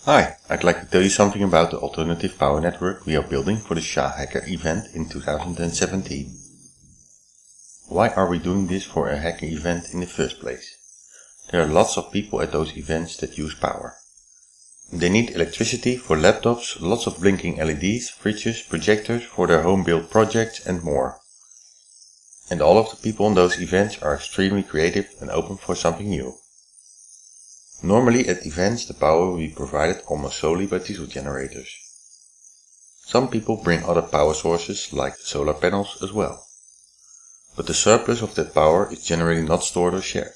Hi, I'd like to tell you something about the alternative power network we are building for the SHA Hacker event in 2017. Why are we doing this for a hacker event in the first place? There are lots of people at those events that use power. They need electricity for laptops, lots of blinking LEDs, fridges, projectors for their home-built projects and more. And all of the people on those events are extremely creative and open for something new. Normally at events the power will be provided almost solely by diesel generators. Some people bring other power sources like solar panels as well. But the surplus of that power is generally not stored or shared.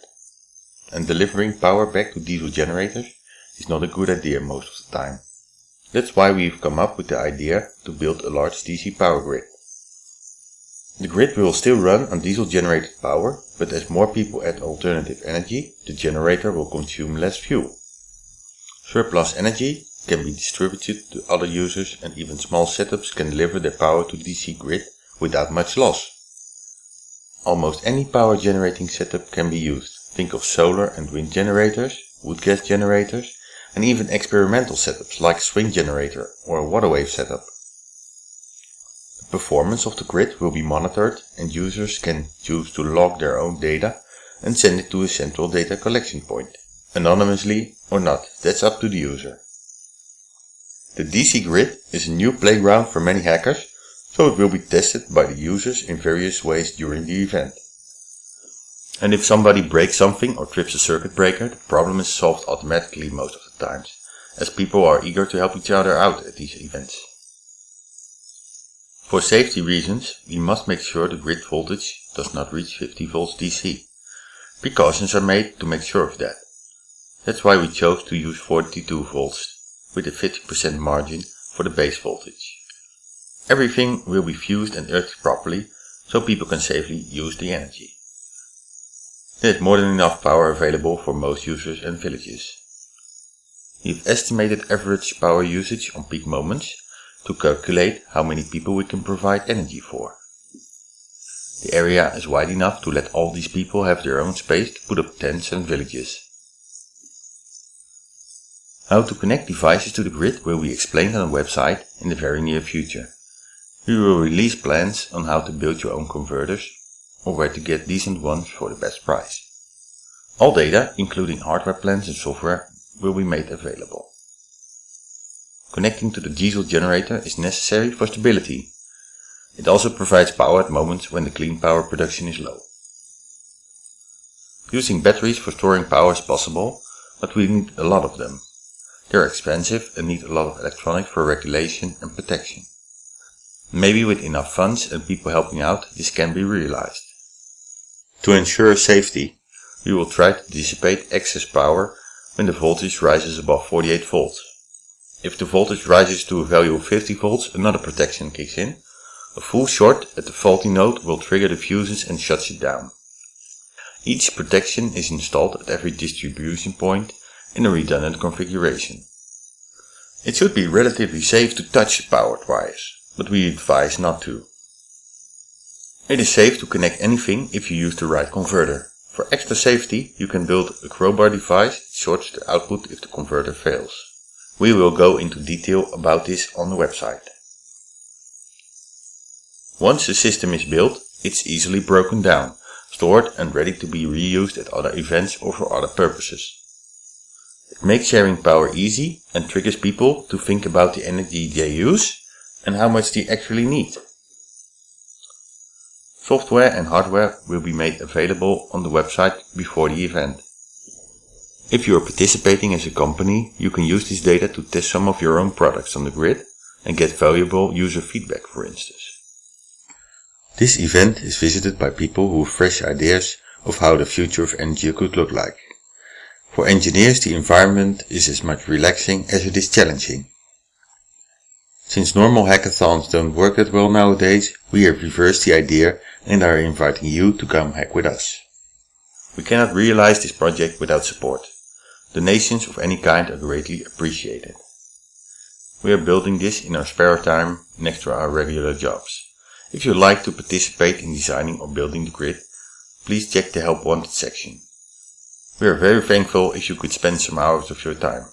And delivering power back to diesel generators is not a good idea most of the time. That's why we've come up with the idea to build a large DC power grid. The grid will still run on diesel generated power, but as more people add alternative energy, the generator will consume less fuel. Surplus energy can be distributed to other users, and even small setups can deliver their power to DC grid without much loss. Almost any power generating setup can be used. Think of solar and wind generators, wood gas generators, and even experimental setups like swing generator or a water wave setup. The performance of the grid will be monitored, and users can choose to log their own data and send it to a central data collection point, anonymously or not, that's up to the user. The DC grid is a new playground for many hackers, so it will be tested by the users in various ways during the event. And if somebody breaks something or trips a circuit breaker, the problem is solved automatically most of the times, as people are eager to help each other out at these events. For safety reasons, we must make sure the grid voltage does not reach 50 volts DC. Precautions are made to make sure of that. That's why we chose to use 42 volts, with a 50% margin for the base voltage. Everything will be fused and earthed properly, so people can safely use the energy. There is more than enough power available for most users and villages. We've estimated average power usage on peak moments to calculate how many people we can provide energy for. The area is wide enough to let all these people have their own space to put up tents and villages. How to connect devices to the grid will be explained on the website in the very near future. We will release plans on how to build your own converters or where to get decent ones for the best price. All data, including hardware plans and software, will be made available. Connecting to the diesel generator is necessary for stability. It also provides power at moments when the clean power production is low. Using batteries for storing power is possible, but we need a lot of them. They are expensive and need a lot of electronics for regulation and protection. Maybe with enough funds and people helping out, this can be realized. To ensure safety, we will try to dissipate excess power when the voltage rises above 48 volts. If the voltage rises to a value of 50 volts, another protection kicks in. A full short at the faulty node will trigger the fuses and shuts it down. Each protection is installed at every distribution point in a redundant configuration. It should be relatively safe to touch the powered wires, but we advise not to. It is safe to connect anything if you use the right converter. For extra safety, you can build a crowbar device that shorts the output if the converter fails. We will go into detail about this on the website. Once the system is built, it's easily broken down, stored and ready to be reused at other events or for other purposes. It makes sharing power easy and triggers people to think about the energy they use and how much they actually need. Software and hardware will be made available on the website before the event. If you are participating as a company, you can use this data to test some of your own products on the grid and get valuable user feedback, for instance. This event is visited by people who have fresh ideas of how the future of energy could look like. For engineers, the environment is as much relaxing as it is challenging. Since normal hackathons don't work that well nowadays, we have reversed the idea and are inviting you to come hack with us. We cannot realize this project without support. Donations of any kind are greatly appreciated. We are building this in our spare time next to our regular jobs. If you'd like to participate in designing or building the grid, please check the Help Wanted section. We are very thankful if you could spend some hours of your time.